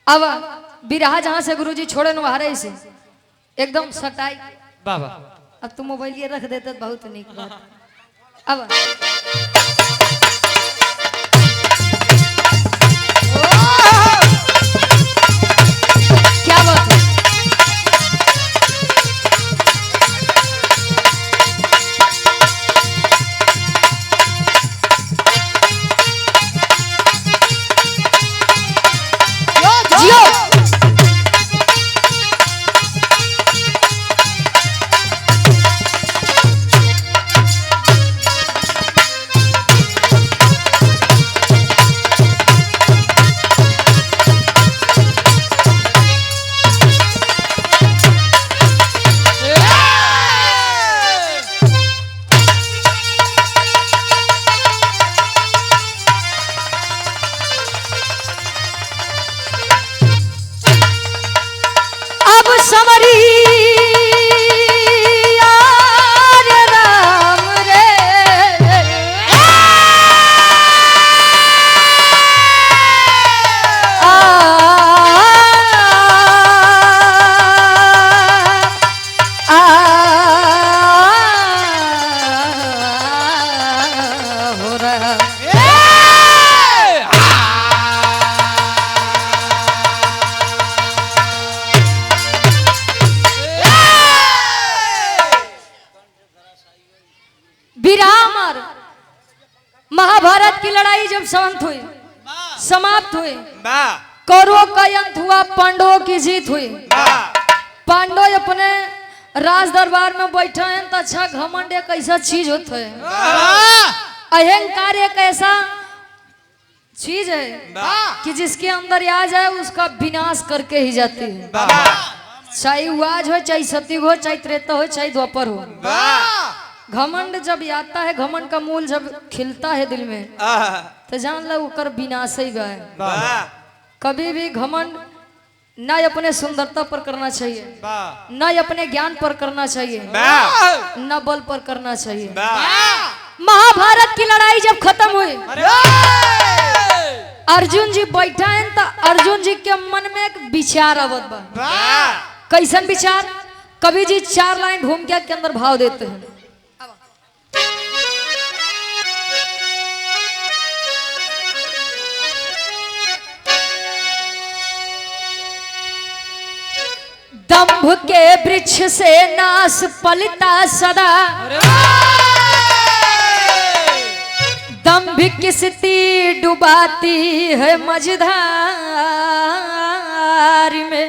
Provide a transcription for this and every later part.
अब बिरहा जहाँ से गुरुजी छोड़े वहारे से एकदम सटाई बाबा अब तुम मोबाइल ये रख देते तो बहुत निक बात। अब क्या बात है? जियो अब समरी यार राम रे हो रहा विराम और महाभारत की लड़ाई जब समाप्त हुई कौरवों का अंत हुआ, पांडवों की जीत हुई। पांडव अपने राज दरबार में बैठे हैं तो अच्छा घमंड एक ऐसा चीज होता है, अहंकार एक ऐसा चीज है कि जिसके अंदर आ जाए उसका विनाश करके ही जाती है। चाहे वाज हो, चाहे सतयुग हो, चाहे त्रेता हो, चाहे द्वापर हो। घमंड जब आता है, घमंड का मूल जब खिलता है दिल में तो जान लो उकर विनाश ही गए। कभी भी घमंड न अपने सुंदरता पर करना चाहिए, न अपने ज्ञान पर करना चाहिए, न बल पर करना चाहिए। महाभारत की लड़ाई जब खत्म हुई, अर्जुन जी बैठा है तो अर्जुन जी के मन में एक विचार आवत बा। कैसन विचार? कवि जी 4 लाइन भूमिका के अंदर भाव देते हैं। दंभ के वृक्ष से नाश फलता सदा, दंभ की स्थिति डुबाती है मझधार में।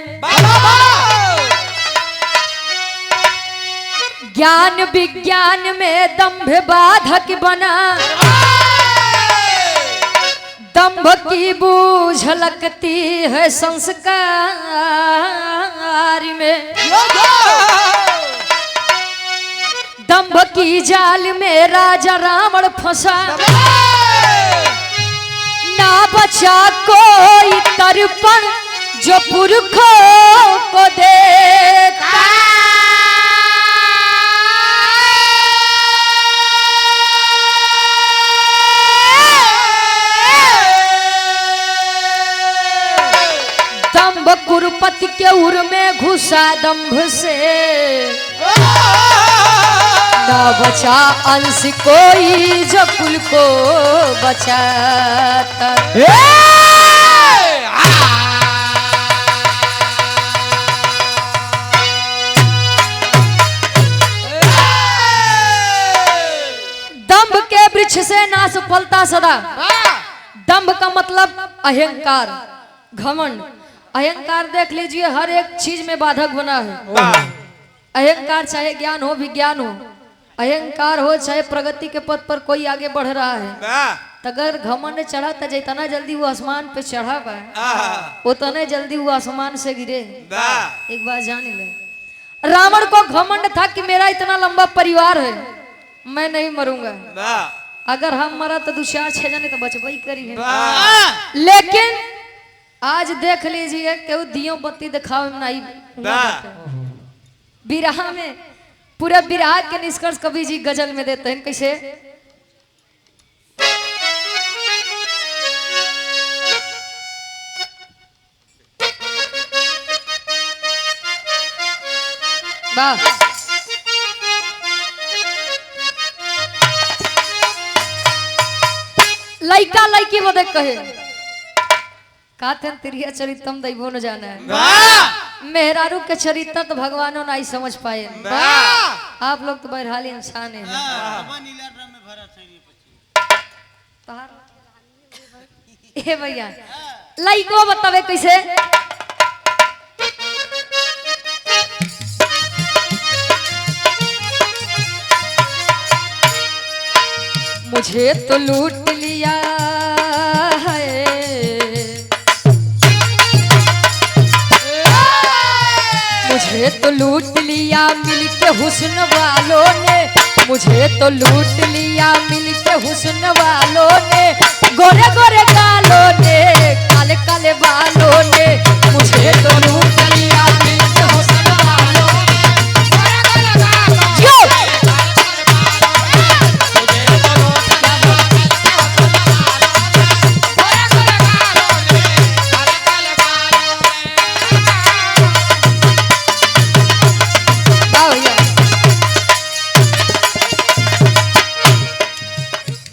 ज्ञान विज्ञान में दंभ बाधक बना, दंभ की बूझ लगती है संस्कार में। दंभ की जाल में राजा रावण फंसा, ना बचा कोई तर्पण जो पुरखों को देता। दंभ कुरुपति के उर में घुसा दंभ से, ना बचा अंश कोई जो कुल को बचाता। दंभ के वृक्ष से नाश फलता सदा। दंभ का मतलब अहंकार, घमंड। अहंकार देख लीजिए हर एक चीज में बाधक बना है। अहंकार चाहे ज्ञान हो, विज्ञान हो, अहंकार हो चाहे प्रगति के पथ पर कोई आगे बढ़ रहा है, अगर घमंड चढ़ा तो जितना जल्दी वो आसमान पे चढ़ा पाए उतने जल्दी वो आसमान से गिरे। एक बात जान ले, रावण को घमंड था कि मेरा इतना लंबा परिवार है, मैं नहीं मरूंगा। अगर हम मरा तो 2-4 6 जने तो बचबई करी है। लेकिन आज देख लीजिए केहू दियो बत्ती दिखावे में नहीं। बिरहा में पूरा बिरहा के निष्कर्ष कवि जी गजल में देते हैं। कैसे? वाह। लइका लइकी बदे कहे काथन तिरिया चरितम दैवो न जाना है। मेहरारू के चरित्र तो भगवानों नहीं समझ पाए। आप लोग तो बहरहाल इंसान है। ए भैया लइको बतावे कैसे। मुझे तो लूट लिया है, मुझे तो लूट लिया मिलके हुस्न वालों ने, मुझे तो लूट लिया मिलके हुस्न वालों ने, गोरे गोरे गालों ने, काले काले बालों ने, मुझे तो लूट लिया मिलके हुस्न वालों ने, गोरे गोरे गालों ने।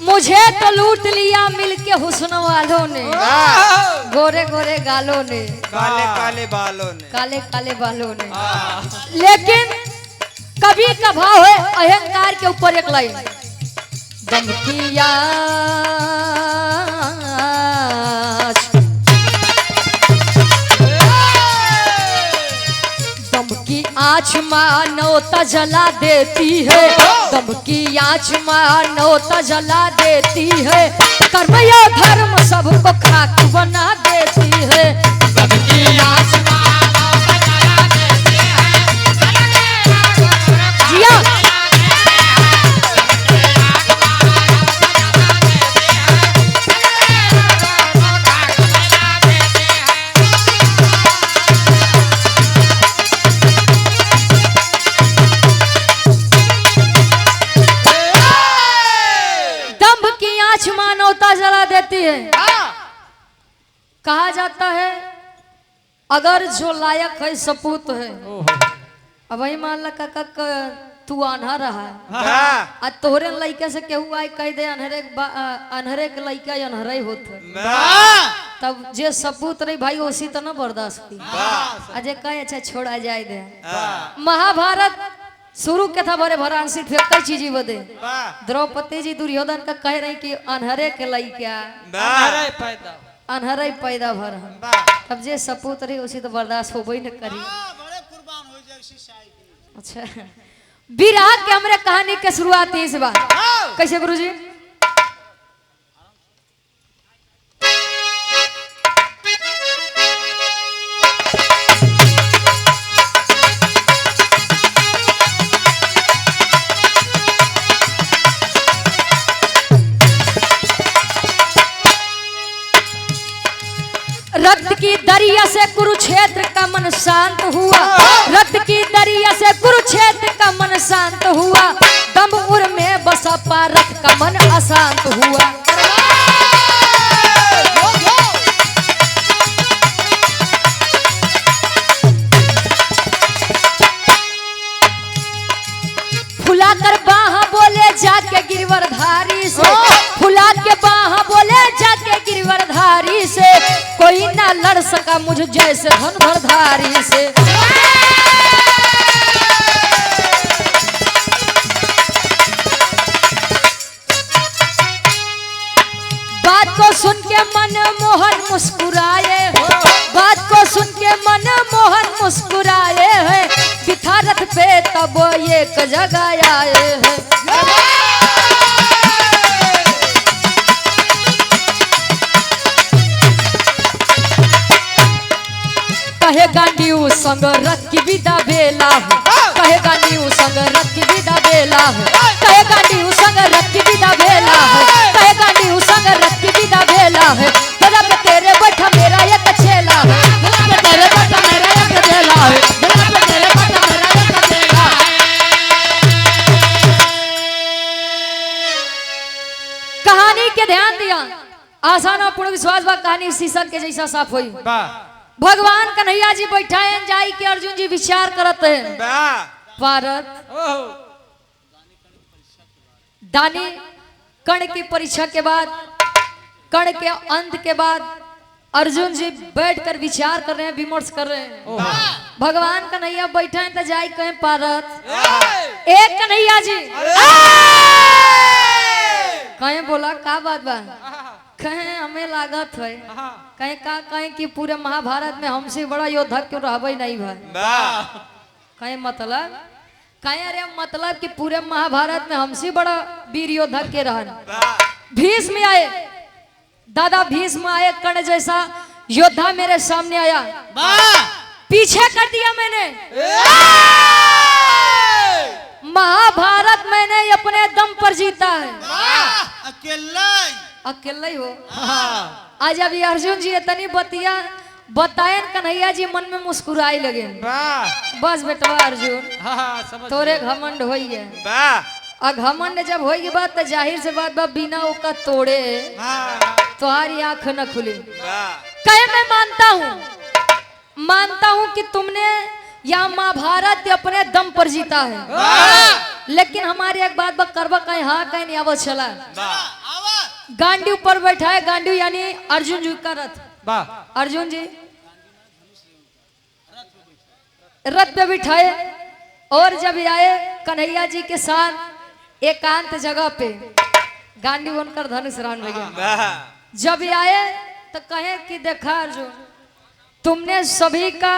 मुझे तो लूट लिया मिलके हुस्न वालों ने, गोरे गोरे गालों ने, काले काले बालों ने, काले काले बालों ने। लेकिन कभी का भाव है अहंकार के ऊपर एक लाइन, दम की आँच, दम की आँच मानवता जला देती है, दम की आँच मानवता जला देती है, कर्म या धर्म सबको खाक बना देती है। दम की आँच मानवता जला देती है, जिया मानवता जला देती है। कहा जाता है अगर जो लायक है सपूत है, अब वही मान ला काका तू आन्हा रहा है, तोहरे लइका से केहू आई कह दे अनहरे के लइका अनहरे होते, तब जे सपूत रही भाई उसी तो न बर्दाश्त की, अजय कहे अच्छा छोड़ा जाए दे। महाभारत शुरू के था बड़े भरांसी थे कई चीजें बदे। द्रौपदी जी दुर्योधन का कह रही कि अनहरे के लइका अनहरे पैदा भर, तब जे सपूत रही उसी तो बर्दाश्त होबे न करी। अच्छा विराग के हमरे कहानी के शुरुआत इस बार कैसे गुरुजी। रक्त की दरिया से कुरुक्षेत्र का मन शांत हुआ, रक्त की दरिया से कुरुक्षेत्र का मन शांत हुआ, दमपुर में बसा पारथ का मन अशांत हुआ। फुलाकर बाहा बोले जाके गिरवरधारी से, फुला के बाहा बोले जाके गिरवरधारी से, कोई ना लड़ सका मुझ जैसे धनुर्धारी से। बात को सुन के मनमोहन मुस्कुराए, बात को सुन के मनमोहन मुस्कुराए हैं, बिठा रथ पे तब एक जगह आए हैं। कहे गांडीऊ संग रथ की विदा बेला है, कहे गांडीऊ संग रथ की विदा बेला है, कहे गांडीऊ संग रथ की विदा बेला है, कहे गांडीऊ संग रथ की विदा बेला है। तेरा पे तेरे बैठा मेरा एक चेला है, तेरा पे तेरे बैठा मेरा एक चेला है, तेरा पे तेरे बैठा मेरा एक चेला है। कहानी के ध्यान दिया, आसान और पूर्ण विश्वास बा कहानी शीशा के जैसा साफ हुई। भगवान कन्हैया जी बैठाए जाई के अर्जुन जी विचार करते हैं पारत दानी कर्ण की परीक्षा के बाद, कर्ण के अंत के बाद अर्जुन जी बैठकर विचार कर रहे हैं, विमर्श कर रहे हैं। भगवान कन्हैया बैठे हैं तो जाए कहें पारत एक कन्हैया जी कहें बोला का बात बा, कहें हमें लागत है, कहें का कहें कि पूरे महाभारत में हमसे बड़ा योद्धा क्यों रहबे नहीं भाई, कहें मतलब कहें अरे मतलब कि पूरे महाभारत में हमसे बड़ा वीर योद्धा के रहन। भीष्म आए, दादा भीष्म आए, कर्ण जैसा योद्धा मेरे सामने आया, पीछे कर दिया मैंने। महाभारत मैंने अपने दम पर जीता है, अकेला ही हो। आज अभी अर्जुन जी इतनी बतिया बताए, कन्हैया जी मन में मुस्कुराई लगे। बस बेटवा अर्जुन तोरे घमंड हो गए, घमंड जब हो गई बात तो जाहिर से बात बा बिना ओका तोड़े तुम्हारी आंख न खुली। कहे मैं मानता हूँ कि तुमने यहाँ महाभारत अपने दम पर जीता है, लेकिन हमारी एक बात बा करबा कहीं हाँ कहीं नहीं आवत चला। गांडी ऊपर बैठा है, गांडी यानी अर्जुन जी का रथ, अर्जुन जी रथ पे बिठाए और जब आए कन्हैया जी के साथ एकांत जगह पे, गांडी बनकर धनुष रान लगे। जब आए तो कहे कि देखा अर्जुन तुमने सभी का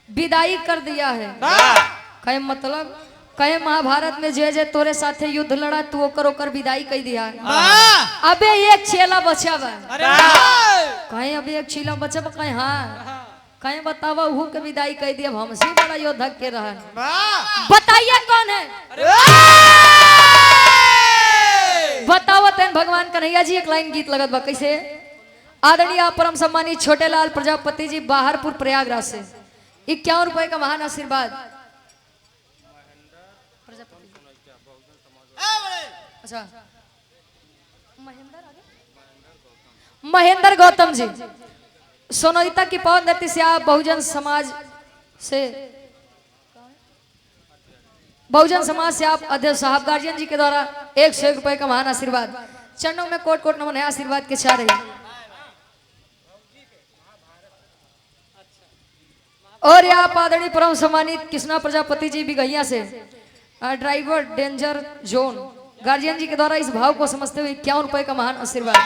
विदाई कर दिया है। कहे मतलब कहे महाभारत में जे जे तोरे साथे युद्ध लड़ा तू ओकर विदाई कर दिया है। अबे एक चेला बचा बा, कहे अबे एक चेला बचा बा, कहे हाँ, कहे बतावा उहू के विदाई कर दिया, हमसे बड़ा योद्धा के रहा। बताइए कौन है, बताओ तेन भगवान कन्हैया जी। एक लाइन गीत लगत बा कैसे, आदरणीय परम सम्मानित छोटे लाल प्रजापति जी बाहरपुर प्रयागराज से 51 रुपए का महान आशीर्वाद। अच्छा महेंद्र गौतम जी सोनोइता की पवन धरती से आप बहुजन समाज से आप अध्यक्ष साहब गार्जियन जी के द्वारा 101 रुपए का महान आशीर्वाद। चरणों में कोट कोट नमन है, आशीर्वाद के चाह रही। और आप आदरणीय परम सम्मानित कृष्णा प्रजापति जी भी गैया से ड्राइवर डेंजर जोन गार्जियन जी के द्वारा इस भाव को समझते हुए 51 रुपए का महान आशीर्वाद।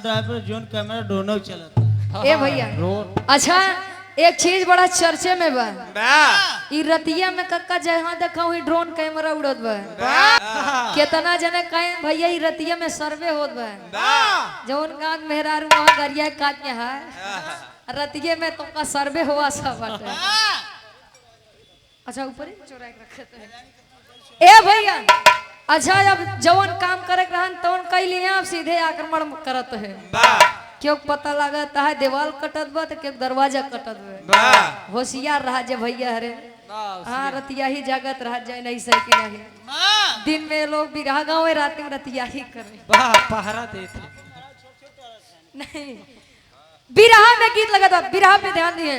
ड्राइवर जोन कैमरा दोनों चलता ए भैया। अच्छा एक चीज बड़ा चर्चे में बा, ई रतिया में कक्का जहाँ देखा हुई ड्रोन कैमरा उड़त बा। कितना जने कहे भैया ई रतिया में सर्वे होत बा, जौन गांव मेहरारू वहाँ गरिया काट के है रतिये में तो का सर्वे हुआ सब बाटे। अच्छा ऊपर ही चोरा के रखते ए भैया। अच्छा जब जवन काम करे रहन तवन कैली आप सीधे आक्रमण करत है, क्यों पता लगता है देवाल कटत बा तो क्यों दरवाजा कटत बा। होशियार रहा जे भैया हरे, हाँ रतिया ही जागत रह जाए नहीं सही कि नहीं। दिन में लोग बिरहा गाँव है, रात में रतिया ही करे पहरा देते नहीं। बिरहा में गीत लगा था, बिरहा पे ध्यान दिए।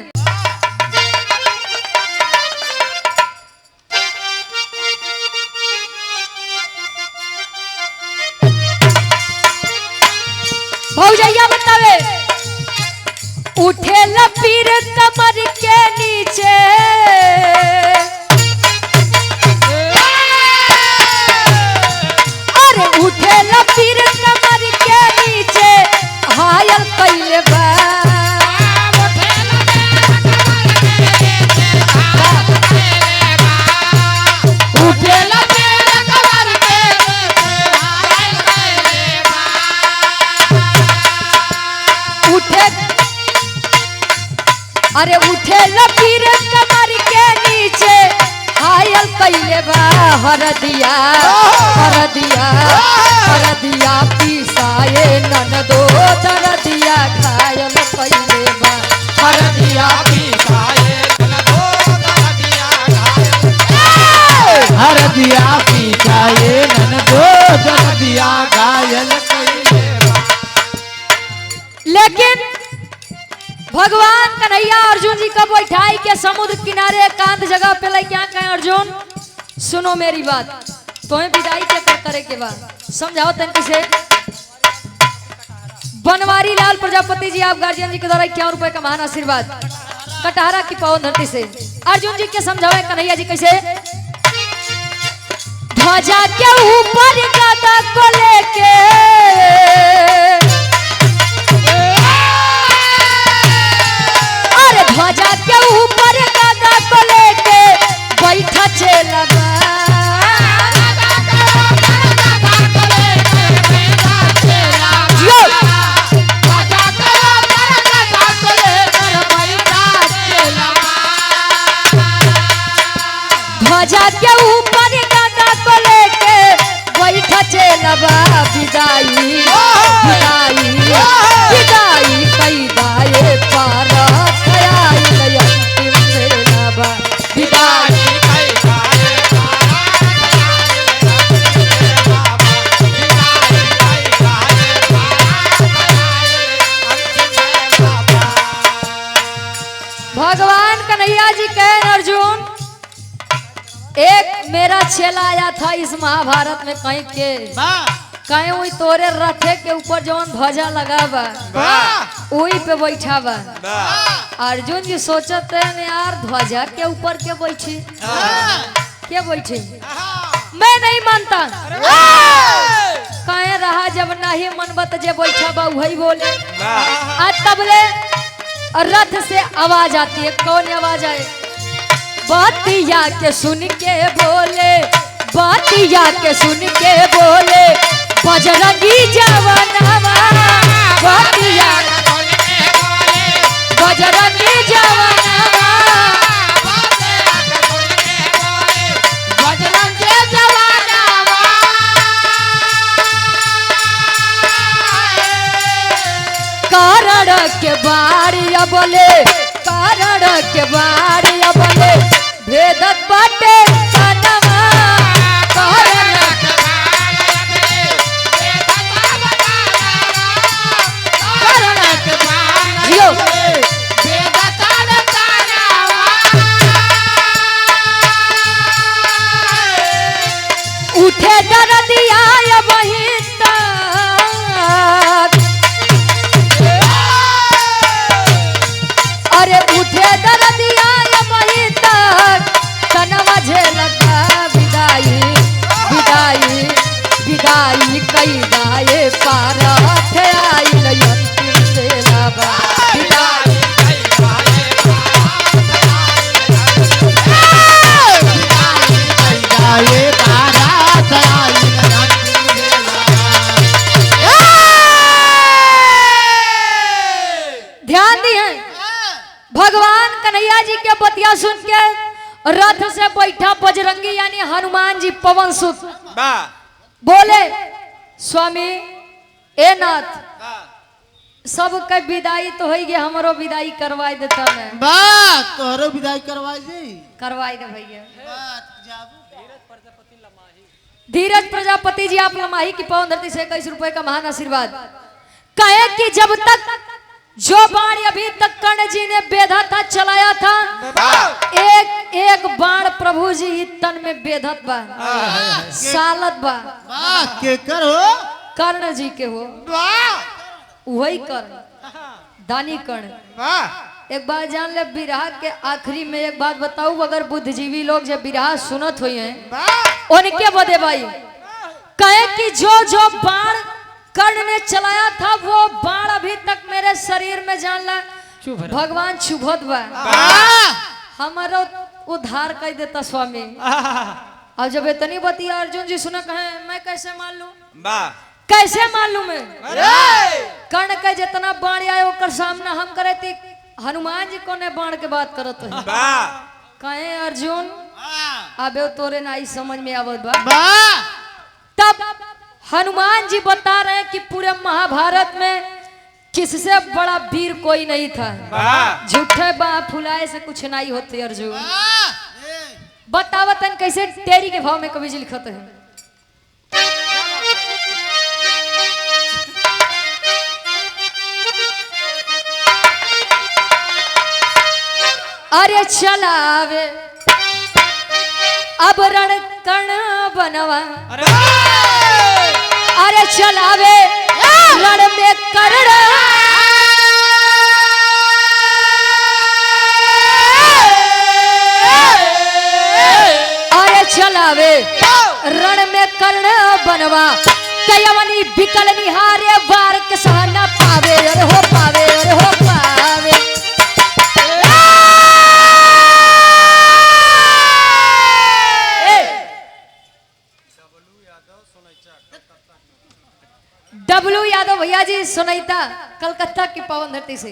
भौजैया बतावे उठे लपीर कमर के नीचे, अरे उठे लपीर कमर के नीचे हायल कैले बा। अरे उठे लपीर कमर के नीचे हायल कैले बा। हरदिया पीसाए ननदो दरदिया घायल कैले बा। हरदिया पीसाए ननदो दरदिया घायल, हरदिया पीसाए ननदो दरदिया घायल कैले बा। लेकिन भगवान कन्हैया अर्जुन जी को बैठाई के समुद्र किनारे एकांत जगह पे ले क्या कहे अर्जुन सुनो मेरी बात तुम्हें विदाई के करे के बाद समझाओ तन से बनवारी लाल प्रजापति जी आप गार्जियन जी के द्वारा 51 रुपए का महान आशीर्वाद कटहरा की पावन धरती से अर्जुन जी के समझावे कन्हैया जी कैसे ध्वजा के ऊपर गदा को लेके अरे ध्वजा के ऊपर गदा को लेके बैठा चलबा ध्वजा के ऊपर गदा को लेके बैठा चलबा विदाई विदाई विदाई कई दाए पार आई अंतिम चलबा विदाई भगवान कन्हैया जी कहे अर्जुन एक मेरा चेला आया था इस महाभारत में कहीं के कहीं वही तोरे रथे के ऊपर जवन ध्वजा लगा बा वही पे बैठा बा अर्जुन जी सोचते हैं यार ध्वजा के ऊपर के बैठी के बैठी मैं नहीं मानता कहे रहा जब नहीं मनबत जे बैठा बा वही बोले आज तबले रथ से आवाज आती है कौन आवाज आए बातिया के सुन के बोले बातिया के सुन के बोले बजरंगी जवानवा बातिया बजरंगी जवानवा बजरंगी जवानवा कारण के बारिया बोले कारण के बारिया बोले भेदत बाटे कनमा कारण के जियो उठे डर दिया वही अरे उठे डर दिया वही तक तनवा झेलता विदाई विदाई विदाई कई दाए पार आई अंतिम चलबा विदाई ध्यान दिए भगवान कन्हैया जी के बतिया सुन के रथ से बैठा बजरंगी यानी हनुमान जी पवन सुत बोले स्वामी ए नाथ सबके विदाई तो हो गया हमारो विदाई करवाई देता मैं बात तोहरो विदाई करवाई दे करवाई दे भैया बात जाबू धीरज प्रजापति जी आप लमाही की पावन धरती से 21 रुपए का महान आशीर्वाद कहे कि जब तक जो बाण अभी तक कर्ण जी ने बेधा था चलाया था एक एक बाण प्रभु जी ही तन में बेधत बा सालत बा के कर हो कर्ण जी के हो वही कर्ण दानी कर्ण एक बात जान ले बिरहा के आखिरी में एक बात बताऊं अगर बुद्धिजीवी लोग जब बिरहा सुनत हुई हैं उनके बदे भाई कहे कि जो जो बाण कर्ण ने चलाया था वो बाण अभी तक मेरे शरीर में जान ला भगवान चुभत बा हमारा उद्धार कर देता स्वामी और जब इतनी बतिया अर्जुन जी सुना कहे मैं कैसे मान लूं कैसे मान लूं मैं कर्ण के जितना बाण आए ओकर सामना हम करे थी हनुमान जी को ने बाण के बात करत है कहे अर्जुन अबे तोरे नाई समझ में आवत बा तब हनुमान जी बता रहे हैं कि पूरे महाभारत में किससे बड़ा वीर कोई नहीं था झूठे बा फुलाए से कुछ नहीं होते अर्जुन बतावतन कैसे तेरी के भाव में कवि जी लिखते हैं अरे चलावे अब रण कर्ण बनवा अरे चलावे रण में कर्ण अरे चलावे रण में कर्ण बनवा कयवनी बिकल निहारे वार के सहना पावे अरे हो पावे अरे हो पावे डब्लू यादव भैया जी सुनैता कलकत्ता की पावन धरती से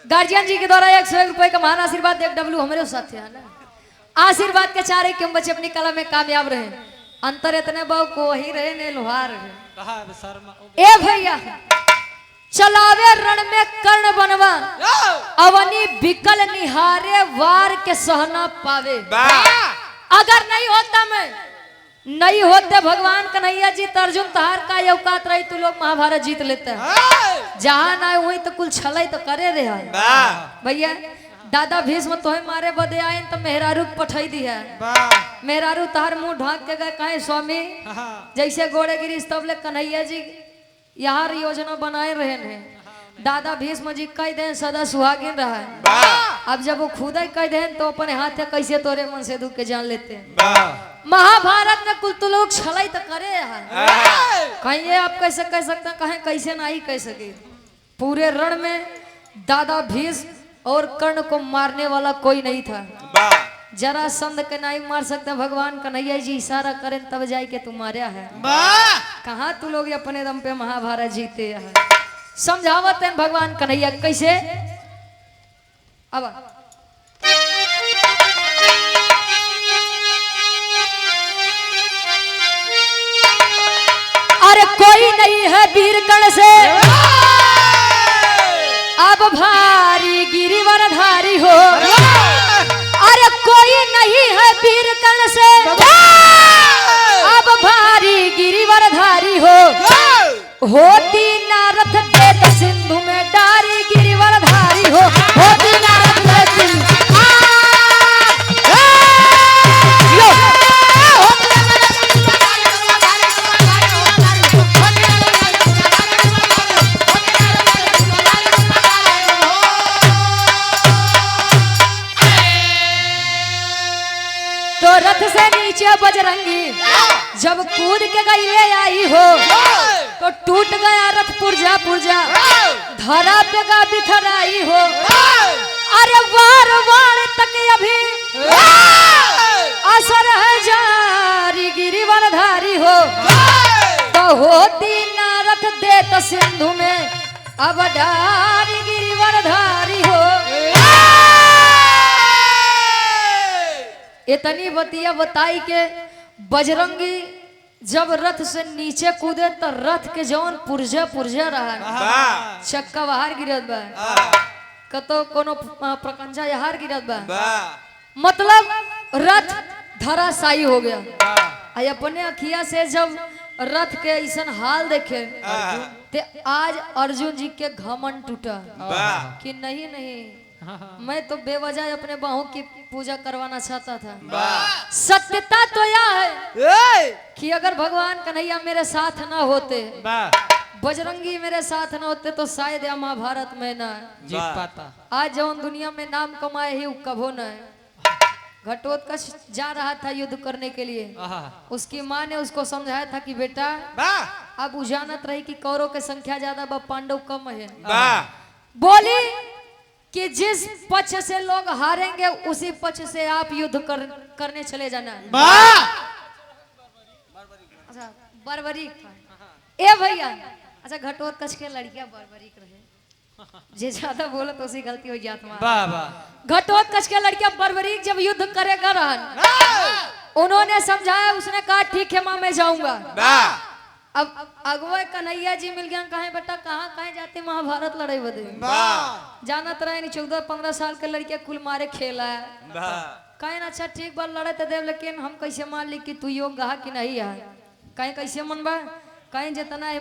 गार्जियन जी के द्वारा 101 रुपए का महान आशीर्वाद एक डब्लू हमारे साथ है ना आशीर्वाद के चारे क्यों बच्चे अपनी कला में कामयाब रहे अंतर इतने बहु को ही रहे ने लोहार रहे ए भैया चलावे रण में कर्ण बनवा अवनी बिकल निहारे वार के सहना पावे अगर नहीं होता मैं नहीं होते भगवान कन्हैया जी अर्जुन तहार का औकात रही तू लोग महाभारत जीत लेते हैं जहां ना वही तो कुल छलई तो करे दे भैया दादा भीष्म तोहे मारे बदे आए तो मेहरारू पठाई दी है मेहरारू तहार मुंह ढाक के गए कहे स्वामी जैसे गोड़े गिरी तब ले कन्हैया जी यहाँ योजना बनाए रहे हैं दादा भीष्म जी कह दे सदा सुहागिन रहा है अब जब वो खुद ही कह दे तो अपने हाथ है कैसे तोरे मन से दुख के जान लेते हैं महाभारत में कुल तो लोग छलाई तो करे कहीं ये आप कैसे कह सकते हैं कहें कैसे नहीं कह सके पूरे रण में दादा भीष्म और कर्ण को मारने वाला कोई नहीं था जरा संद के नहीं मार सकते भगवान कन्हैया जी इशारा करें तब जाए के तू मारा है कहाँ तू लोग अपने दम पे महाभारत जीते हैं समझावत है भगवान कन्हैया कैसे अब अरे कोई नहीं है वीर कर्ण से अब भारी गिरिवरधारी हो अरे कोई नहीं है वीर कर्ण से अब भारी गिरिवरधारी हो होती नारद देत सिंधु में डारी गिरिवरधारी हो होती नारद देत सिंधु तो रथ से नीचे बजरंगी जब कूद के गई ले आई हो तो टूट गया रथ पुर्जा पुर्जा धरा पे गा बिथराई हो अरे वार वार तक अभी असर है जारी गिरिवरधारी हो तो होती नारद देत सिंधु में अब डारी गिरिवरधारी हो इतनी बतिया बताई के बजरंगी जब रथ से नीचे कूदे तो रथ के जौन पुर्जा पुर्जा रहा चक्का बाहर गिरत बा कतो कोनो प्रकंजा यहार गिरत बा मतलब रथ धराशायी हो गया आई अपने अखिया से जब रथ के ऐसा हाल देखे ते आज अर्जुन जी के घमंड टूटा कि नहीं नहीं मैं तो बेवजह अपने बाहों की पूजा करवाना चाहता था सत्यता तो यह है कि अगर भगवान कन्हैया मेरे साथ ना होते बजरंगी मेरे साथ ना होते तो शायद यह महाभारत में ना जीत पाता आज जौन दुनिया में नाम कमाए ही कभो न घटोत्कच जा रहा था युद्ध करने के लिए उसकी माँ ने उसको समझाया था कि बेटा अब उजानत रही कि कौरव की संख्या ज्यादा व पांडव कम है बोली कि जिस पक्ष से लोग हारेंगे उसी पक्ष से आप युद्ध करने चले जाना अच्छा बर्बरीक ए भैया अच्छा घटोत्कच के लड़कियां बर्बरीक रहे जे ज्यादा बोले तो उसी गलती हो जाती घटोत्कच के लड़कियां बर्बरीक जब युद्ध करेगा रहन उन्होंने समझाया उसने कहा ठीक है मां मैं जाऊंगा अब अगुआ कन्हैया जी मिल गया कहे बेटा कहाँ कहे जाते महाभारत लड़ाई बदे जानत रहे नहीं 14-15 साल के लड़किया कुल मारे खेला है कहे ना अच्छा ठीक बात लड़े तो देव लेकिन हम कैसे मान ली कि तू योग गहा कि नहीं है कहे कैसे मन बा कहे जितना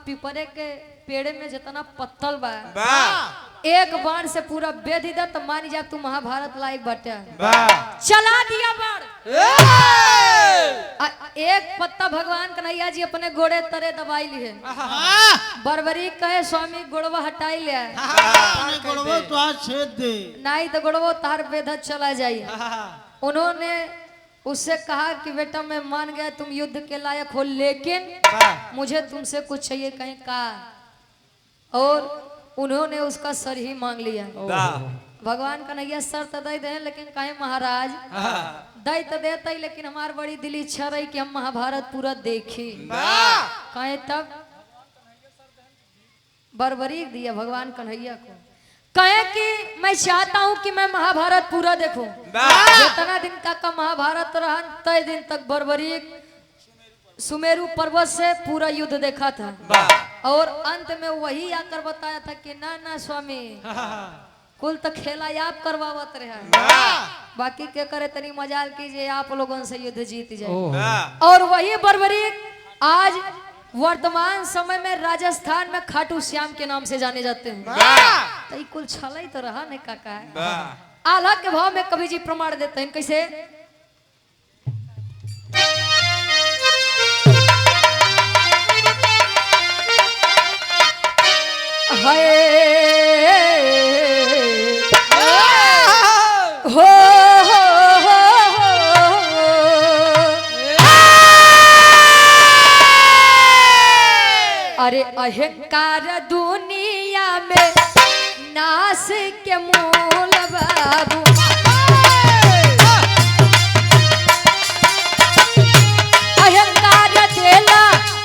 पिपरे के पेड़े में जितना पत्थल बा एक बाण से पूरा बेध दे तो मान जा तू महाभारत लायक बटे वाह चला दिया बाण एक पत्ता भगवान कन्हैया जी अपने घोड़े तरे दबाई लिए बरबरी कहे स्वामी गोड़वा हटाई ले अपने गोड़वो तो आज छेद दे नहीं तो गोड़वो तार बेधत चला जाइए उन्होंने उससे कहा कि बेटा मैं मान गया तुम युद्ध के लायक हो लेकिन मुझे तुमसे कुछ चाहिए कहीं कहा और उन्होंने उसका सर ही मांग लिया भगवान कन्हैया सर तो दे दे लेकिन कहे महाराज दे तो देता ही लेकिन हमारी बड़ी दिली इच्छा रही कि हम महाभारत पूरा देखें कहे तब बरबरी दिया भगवान कन्हैया को कहे कि मैं चाहता हूं कि मैं महाभारत पूरा देखूं जितना दिन का महाभारत रहा तय दिन तक बरबरी सुमेरु पर्वत से पूरा युद्ध देखा था और अंत में वही आकर बताया था कि ना ना स्वामी कुल तो खेला आप करवावत रहे बाकी के करे तनी मजाल कीजिए आप लोगों से युद्ध जीत जाए और वही बरबरी आज वर्तमान समय में राजस्थान में खाटू श्याम के नाम से जाने जाते हैं तो कुल छल तो रहा नहीं काका आल्हा के भाव में कवि जी प्रमाण देते हैं कैसे हो अरे अहंकार दुनिया में नाश के मूल बाबू अहंकार देला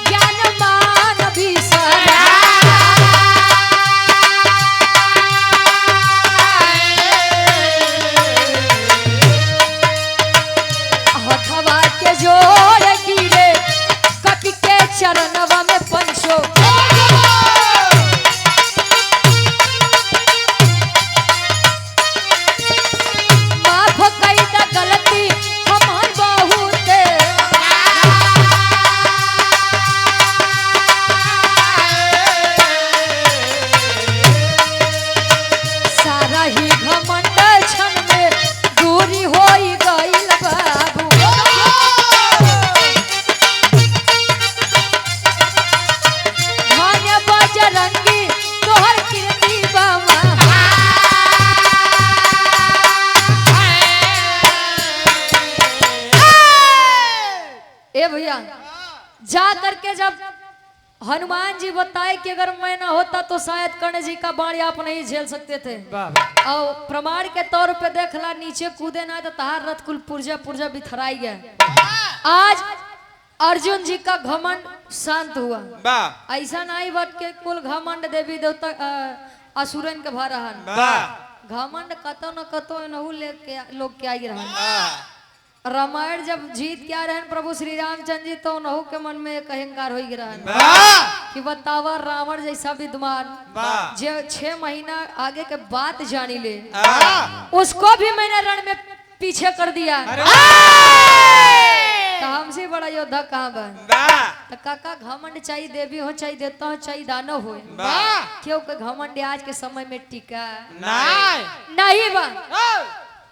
ज्ञान मान भी सदा हथवा के जोड़ गिरे कपि के चरणवा में पंचो माफ कई दा गलती हमार बहुत सारा ही घमंड क्षण में दूरी होई गइल बाबू मान्य बजरंगी तोहर कीर्ति बामा ए भैया जा करके जब हनुमान जी बताए कि अगर मैं ना होता तो शायद कर्ण जी का बाण आप नहीं झेल सकते थे और प्रमाण के तौर पे देखला नीचे कूदे ना तो तहार रथ कुल पुर्जा पुर्जा बिथराई गया आज अर्जुन जी का घमंड शांत हुआ ऐसा नहीं बट के कुल घमंड देवी देवता असुरन के भरहन घमंड कतो न कतो नहु लेके लोग के आई रहन रामायण जब जीत के आ रहे हैं प्रभु श्री रामचंद्र जी तो नहु के मन में एक अहंकार हो गया कि बतावा रावण जैसा विद्वान जो 6 महीना आगे के बात जानी ले उसको भी मैंने रण में पीछे कर दिया तो हमसे बड़ा योद्धा कहाँ बा तो काका घमंड चाहिए देवी हो चाहिए देवता हो चाहिए दानव हो क्योंकि घमंड आज के समय में टिका नहीं बा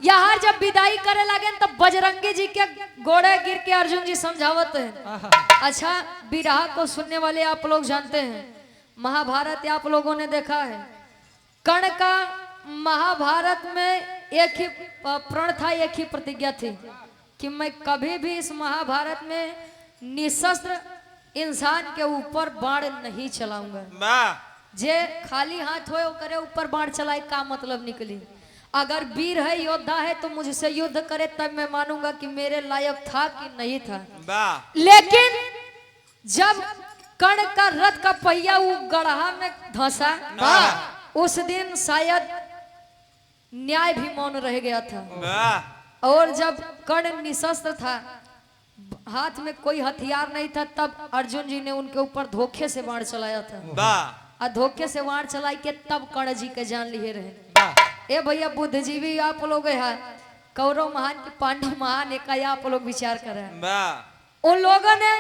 यहाँ जब विदाई करे लगे तब बजरंगी जी के घोड़े गिर के अर्जुन जी समझावत हैं अच्छा विरह को सुनने वाले आप लोग जानते हैं महाभारत आप लोगों ने देखा है कर्ण का महाभारत में एक ही प्रण था एक ही प्रतिज्ञा थी कि मैं कभी भी इस महाभारत में निशस्त्र इंसान के ऊपर बाण नहीं चलाऊंगा जे खाली हाथ हो करे ऊपर बाण चलाए का मतलब निकली अगर वीर है योद्धा है तो मुझसे युद्ध करे तब मैं मानूंगा कि मेरे लायक था कि नहीं था लेकिन जब कर्ण का रथ का पहिया वो गढ़ा में धंसा उस दिन शायद न्याय भी मौन रह गया था और जब कर्ण निशस्त्र था हाथ में कोई हथियार नहीं था तब अर्जुन जी ने उनके ऊपर धोखे से बाण चलाया था और धोखे से बाण चलाई के तब कर्ण जी के जान लिए रहे ए भैया बुद्धिजीवी आप लोग है कौरव महान की पांडव महान एक आप लोग विचार कर रहे हैं उन लोगों ने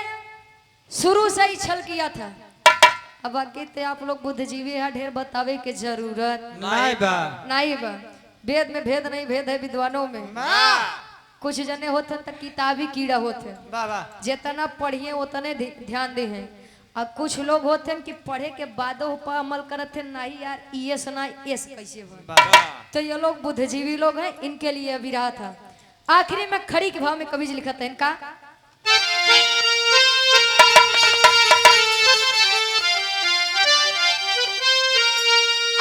शुरू से ही छल किया था अब बाकी ते आप लोग बुद्धिजीवी है, ढेर बतावे के जरूरत नहीं बा नहीं बा। वेद में भेद नहीं, भेद है विद्वानों में। कुछ जने होते तो किताबी कीड़ा होते, जितना पढ़िए उतने ध्यान दे हैं। और कुछ लोग होते हैं कि पढ़े के बाद पर अमल करते हैं, नहीं यार ये सुना एस कैसे बा। तो ये लोग बुद्धिजीवी लोग हैं, इनके लिए अभिराह था। आखिरी में खड़ी के भाव में कवि जी लिखते हैं इनका,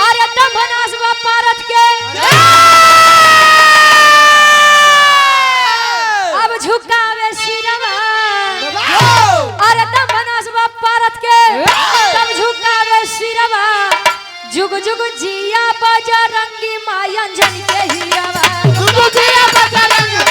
अरे दंभनासवा पारथ के अब झुकावे सिरवा, अरे दंभनासवा पारथ के तब झुकावे सिरवा, जुग जुग जिया बजरंगी माया जन के हीरवा, जुग जिया बजरंगी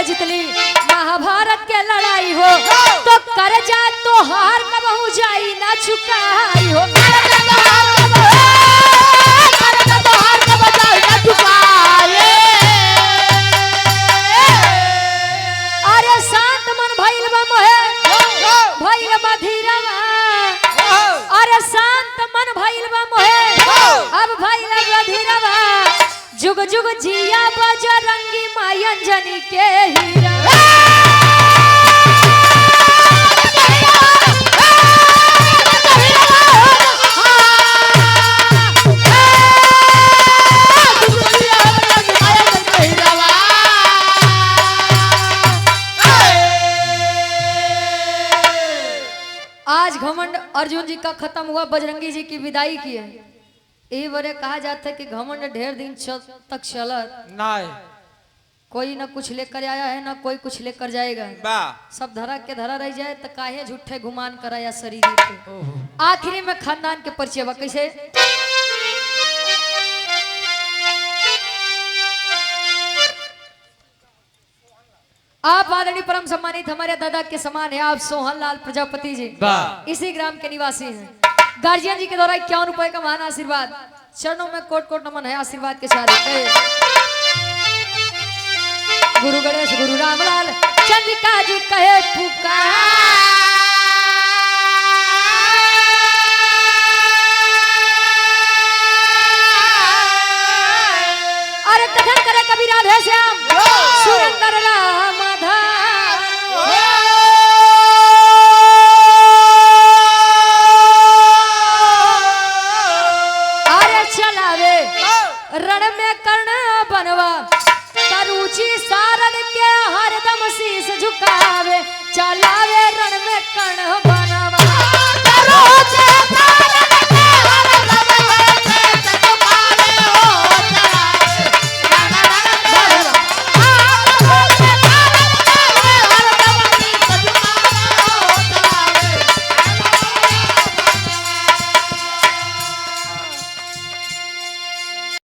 जितली महाभारत के लड़ाई हो, तो कर जा तो हार कबहू जाई ना चुकाई हो, अरे शांत मन भइल बा मोहे भइल बा धीरवा, अरे शांत मन भइल बा मोहे अब भइल बा धीरवा, जुग जुग जिया बजरंगी माया जनी के हीरा। आज घमंड अर्जुन जी का खत्म हुआ, बजरंगी जी की विदाई की है। यही वजह कहा जाता है कि घमंड ढेर दिन तक चलत नहीं, कोई ना कुछ लेकर आया है ना कोई कुछ लेकर जाएगा, सब धरा के धरा रह जाए तो काहे झूठे गुमान कराया शरीर पे। आखिरी में खानदान के परिचय बा कैसे, आप आदरणीय परम सम्मानित हमारे दादा के समान है, आप सोहन लाल प्रजापति जी इसी ग्राम के निवासी हैं। गार्जियन जी के द्वारा 51 रुपए का महान आशीर्वाद, चरणों में कोट कोट नमन है आशीर्वाद के साथ। गुरु गणेश गुरु रामलाल चंद्रिका जी कहे पुकार, अरे कथन करे कबीर राधे श्याम सुरेंद्र राम